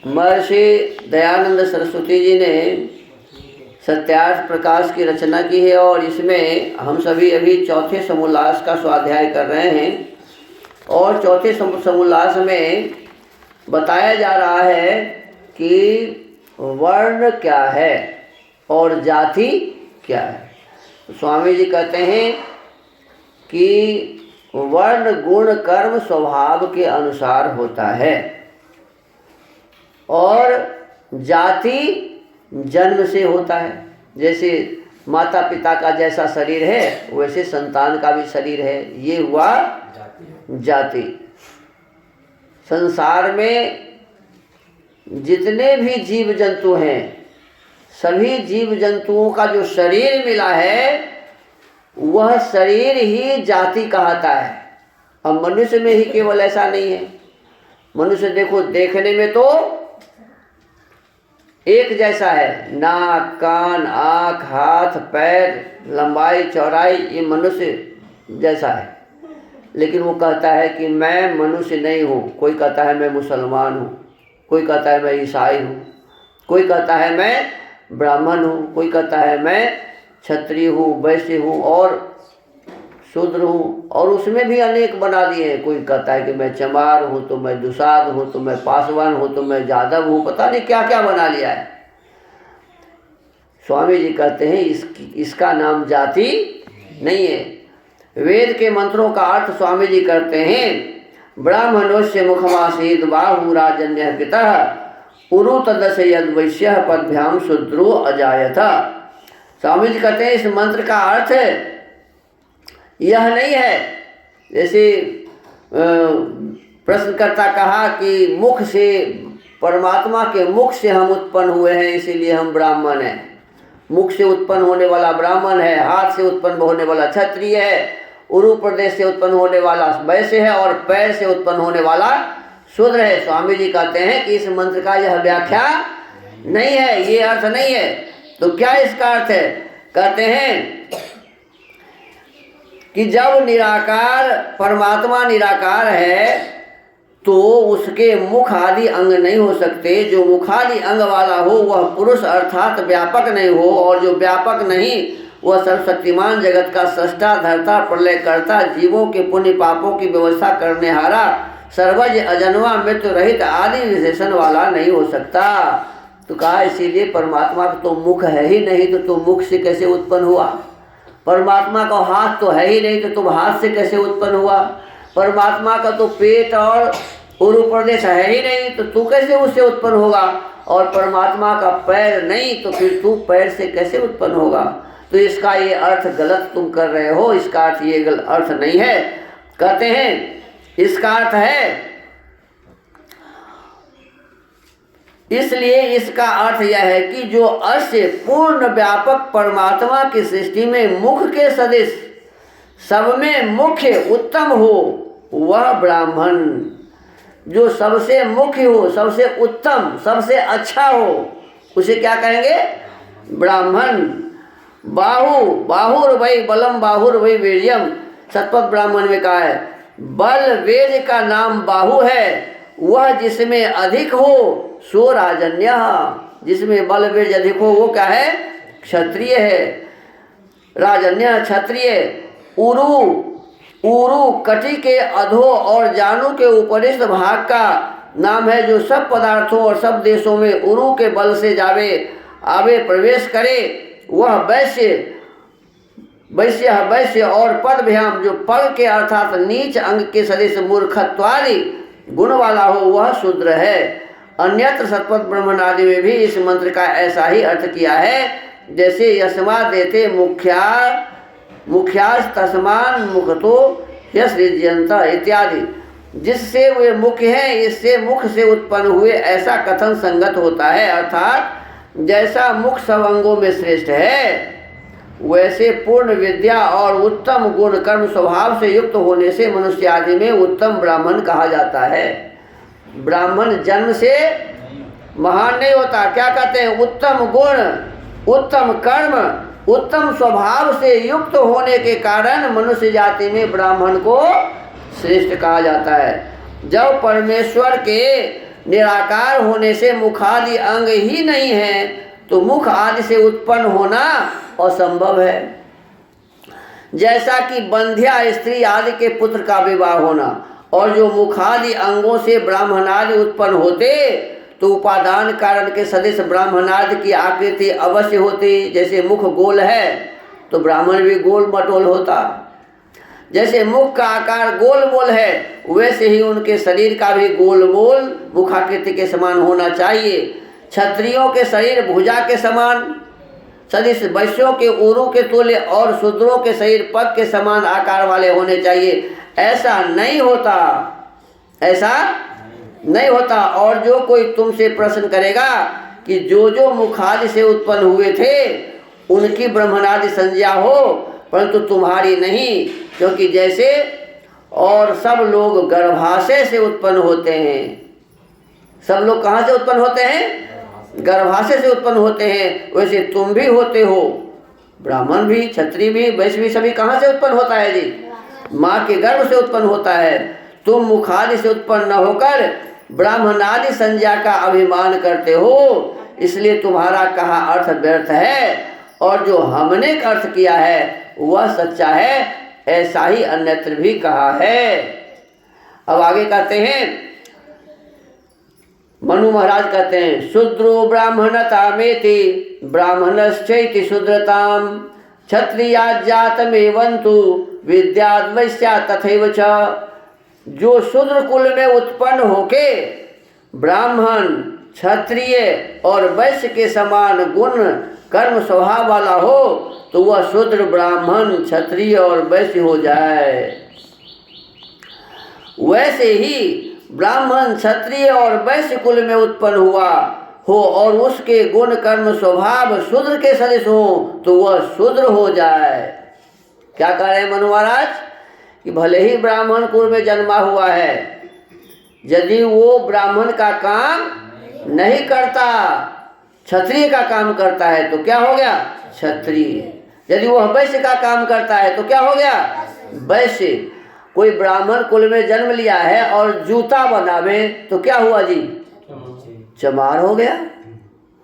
महर्षि दयानंद सरस्वती जी ने सत्यार्थ प्रकाश की रचना की है और इसमें हम सभी अभी चौथे समोल्लास का स्वाध्याय कर रहे हैं। और चौथे समोल्लास में बताया जा रहा है कि वर्ण क्या है और जाति क्या है। स्वामी जी कहते हैं कि वर्ण गुण कर्म स्वभाव के अनुसार होता है और जाति जन्म से होता है। जैसे माता पिता का जैसा शरीर है वैसे संतान का भी शरीर है, ये हुआ जाति। संसार में जितने भी जीव जंतु हैं सभी जीव जंतुओं का जो शरीर मिला है वह शरीर ही जाति कहता है। अब मनुष्य में ही केवल ऐसा नहीं है। मनुष्य देखो देखने में तो एक जैसा है, नाक कान आँख हाथ पैर लंबाई चौड़ाई ये मनुष्य जैसा है, लेकिन वो कहता है कि मैं मनुष्य नहीं हूँ। कोई कहता है मैं मुसलमान हूँ, कोई कहता है मैं ईसाई हूँ, कोई कहता है मैं ब्राह्मण हूँ, कोई कहता है मैं क्षत्रिय हूँ वैश्य हूँ और शूद्र हूँ। और उसमें भी अनेक बना दिए हैं। कोई कहता है कि मैं चमार हूँ तो मैं दुसाध हूँ तो मैं पासवान हूँ तो मैं जादव हूँ, पता नहीं क्या क्या बना लिया है। स्वामी जी कहते हैं इसका नाम जाति नहीं है। वेद के मंत्रों का अर्थ स्वामी जी करते हैं ब्राह्मणोस्य मुखमासीद बाहु राजन्य पितः उरु तदस यद वैश्य पदभ्याम शूद्रो अजायथा। स्वामी जी कहते हैं इस मंत्र का अर्थ यह नहीं है जैसे प्रश्नकर्ता कहा कि मुख से परमात्मा के मुख से हम उत्पन्न हुए हैं इसीलिए हम ब्राह्मण हैं। मुख से उत्पन्न होने वाला ब्राह्मण है, हाथ से उत्पन्न होने वाला क्षत्रिय है, उरु प्रदेश से उत्पन्न होने वाला वैश्य है और पैर से उत्पन्न होने वाला शूद्र है। स्वामी जी कहते हैं कि इस मंत्र का यह व्याख्या नहीं है, ये अर्थ नहीं है। तो क्या इसका अर्थ है? कहते हैं कि जब निराकार परमात्मा निराकार है तो उसके मुख आदि अंग नहीं हो सकते। जो मुखादि अंग वाला हो वह पुरुष अर्थात व्यापक नहीं हो, और जो व्यापक नहीं वह सर्वशक्तिमान जगत का सृष्टा धर्ता प्रलय करता जीवों के पुण्य पापों की व्यवस्था करने हारा सर्वज अजन्मा मृत्यु रहित आदि विशेषण वाला नहीं हो सकता। तो कहा इसीलिए परमात्मा का तो मुख है ही नहीं तो तुम मुख से कैसे उत्पन्न हुआ। परमात्मा का हाथ तो है ही नहीं तो तुम हाथ से कैसे उत्पन्न हुआ। परमात्मा का तो पेट और उरु प्रदेश है ही नहीं तो तू कैसे उससे उत्पन्न होगा। और परमात्मा का पैर नहीं तो फिर तू पैर से कैसे उत्पन्न होगा। तो इसका ये अर्थ गलत तुम कर रहे हो, इसका अर्थ ये अर्थ नहीं है। कहते हैं इसका अर्थ है, इसलिए इसका अर्थ यह है कि जो अस्य पूर्ण व्यापक परमात्मा की सृष्टि में मुख के सदृश सब में मुख्य उत्तम हो वह ब्राह्मण। जो सबसे मुख्य हो, सबसे उत्तम, सबसे अच्छा हो उसे क्या कहेंगे? ब्राह्मण। बाहुर वै बलम बाहुर वै वीर्यम, शतपथ ब्राह्मण में कहा है बल वेद का नाम बाहु है। वह जिसमें अधिक हो सो राजन्य, जिसमें बल वीर्य अधिक हो वो क्या है? क्षत्रिय है। राजन्य क्षत्रिय। उरु कटी के अधो और जानू के उपरिष्ठ भाग का नाम है जो सब पदार्थों और सब देशों में उरु के बल से आवे प्रवेश करे वह वैश्य और पदभ्याम जो पद के अर्थात नीच अंग के सदृश मूर्खत्वादि गुण वाला हो वह शूद्र है। अन्यत्र शतपथ ब्राह्मण आदि में भी इस मंत्र का ऐसा ही अर्थ किया है जैसे यस्मा देते मुख्यास तस्मान मुखतो यस्यन्ता इत्यादि। जिससे वे मुख्य हैं इससे मुख से उत्पन्न हुए ऐसा कथन संगत होता है। अर्थात जैसा मुख सब अंगों में श्रेष्ठ है वैसे पूर्ण विद्या और उत्तम गुण कर्म स्वभाव से युक्त होने से मनुष्य आदि में उत्तम ब्राह्मण कहा जाता है। ब्राह्मण जन्म से महान नहीं होता। क्या कहते हैं? उत्तम गुण, उत्तम कर्म, उत्तम स्वभाव से युक्त होने के कारण मनुष्य जाति में ब्राह्मण को श्रेष्ठ कहा जाता है। जब परमेश्वर के निराकार होने से मुखादि अंग ही नहीं है तो मुख आदि से उत्पन्न होना असंभव है। जैसा कि बंध्या स्त्री आदि के पुत्र का विवाह होना और जो मुखादि अंगों से ब्राह्मणादि उत्पन्न होते तो उपादान कारण के सदृश ब्राह्मणादि की आकृति अवश्य होती। जैसे मुख गोल है तो ब्राह्मण भी गोल मटोल होता। जैसे मुख का आकार गोल मोल है वैसे ही उनके शरीर का भी गोल मोल मुखाकृति के समान होना चाहिए। क्षत्रियों के शरीर भुजा के समान सदृश, वैश्यों के उरु के तुल्य और शूद्रों के शरीर पग के समान आकार वाले होने चाहिए। ऐसा नहीं होता, ऐसा नहीं होता। और जो कोई तुमसे प्रश्न करेगा कि जो मुखादि से उत्पन्न हुए थे उनकी ब्रह्मणादि संज्ञा हो परंतु तुम्हारी नहीं, क्योंकि जैसे और सब लोग गर्भाशय से उत्पन्न होते हैं। सब लोग कहाँ से उत्पन्न होते हैं? गर्भाशय से उत्पन्न होते हैं। वैसे तुम भी होते हो, ब्राह्मण भी, क्षत्रिय भी, वैश्य भी, सभी कहाँ से उत्पन्न होता है जी? माँ के गर्भ से उत्पन्न होता है। तुम मुखादि से उत्पन्न न होकर ब्राह्मणादि संज्ञा का अभिमान करते हो, इसलिए तुम्हारा कहा अर्थ व्यर्थ है और जो हमने अर्थ किया है वह सच्चा है, ऐसा ही अन्यत्र भी कहा है। अब आगे कहते हैं, मनु महाराज कहते हैं, शूद्रो ब्राह्मणता मेति ब्राह्मणश्चैति शूद्रताम क्षत्रिया जातमेवन्तु विद्याद् वैश्या तथैव च। जो शूद्र कुल में उत्पन्न होके ब्राह्मण, क्षत्रिय और वैश्य के समान गुण कर्म स्वभाव वाला हो तो वह शूद्र, ब्राह्मण, क्षत्रिय और वैश्य हो जाए। वैसे ही ब्राह्मण, क्षत्रिय और वैश्य कुल में उत्पन्न हुआ हो और उसके गुण कर्म स्वभाव शूद्र के सदृश हो तो वह शूद्र हो जाए। क्या कह रहे हैं मनु महाराज कि भले ही ब्राह्मण कुल में जन्मा हुआ है, यदि वो ब्राह्मण का काम नहीं करता, क्षत्रिय का काम करता है तो क्या हो गया? क्षत्रिय। यदि वह वैश्य का काम करता है तो क्या हो गया? वैश्य। कोई ब्राह्मण कुल में जन्म लिया है और जूता बनावे तो क्या हुआ जी? चमार हो गया।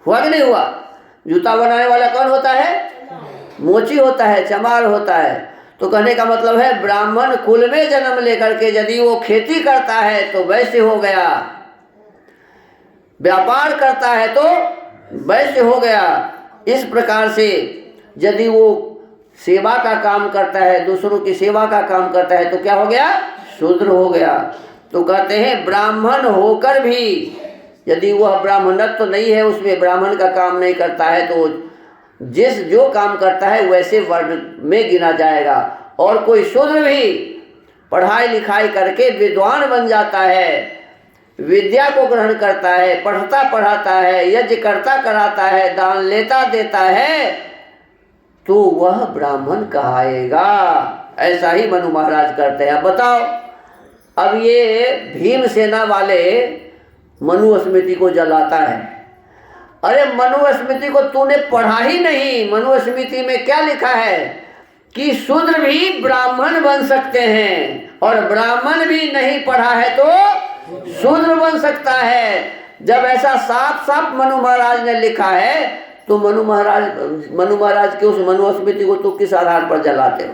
हुआ कि नहीं हुआ? जूता बनाने वाला कौन होता है? मोची होता है, चमार होता है। तो कहने का मतलब है ब्राह्मण कुल में जन्म लेकर के यदि वो खेती करता है तो वैश्य हो गया, व्यापार करता है तो वैश्य हो गया। इस प्रकार से यदि वो सेवा का काम करता है, दूसरों की सेवा का काम करता है तो क्या हो गया? शूद्र हो गया। तो कहते हैं ब्राह्मण होकर भी यदि वह ब्राह्मणत्व तो नहीं है, उसमें ब्राह्मण का काम नहीं करता है तो जिस जो काम करता है वैसे वर्ण में गिना जाएगा। और कोई शूद्र भी पढ़ाई लिखाई करके विद्वान बन जाता है, विद्या को ग्रहण करता है, पढ़ता पढ़ाता है, यज्ञ करता कराता है, दान लेता देता है तो वह ब्राह्मण कहाएगा। ऐसा ही मनु महाराज करते हैं। अब बताओ, अब ये भीमसेना वाले मनुस्मृति को जलाता है। अरे मनुस्मृति को तूने पढ़ा ही नहीं। मनुस्मृति में क्या लिखा है कि शूद्र भी ब्राह्मण बन सकते हैं और ब्राह्मण भी नहीं पढ़ा है तो शूद्र बन सकता है। जब ऐसा साफ साफ मनु महाराज ने लिखा है तो मनु महाराज के उस मनुस्मृति को तो किस आधार पर जलाते हो?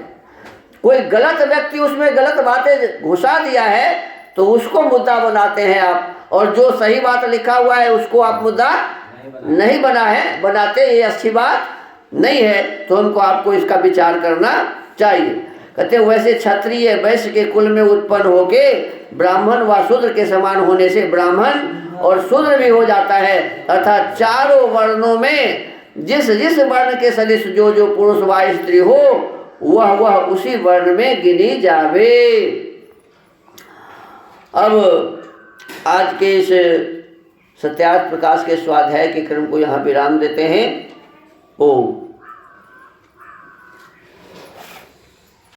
कोई गलत व्यक्ति उसमें गलत बातें घुसा दिया है तो उसको मुद्दा बनाते हैं आप, और जो सही बात लिखा हुआ है उसको आप मुद्दा नहीं बनाते। ये अच्छी बात नहीं है। तो हमको आपको इसका विचार करना चाहिए। कहते वैसे क्षत्रिय वैश्य के कुल में उत्पन्न होके ब्राह्मण व शूद्र के समान होने से ब्राह्मण और शूद्र भी हो जाता है। अर्थात चारों वर्णों में जिस जिस वर्ण के सदृश जो जो पुरुष व स्त्री हो वह उसी वर्ण में गिनी जावे। अब आज के इस सत्यार्थ प्रकाश के स्वाध्याय के क्रम को यहाँ विराम देते हैं। ओम।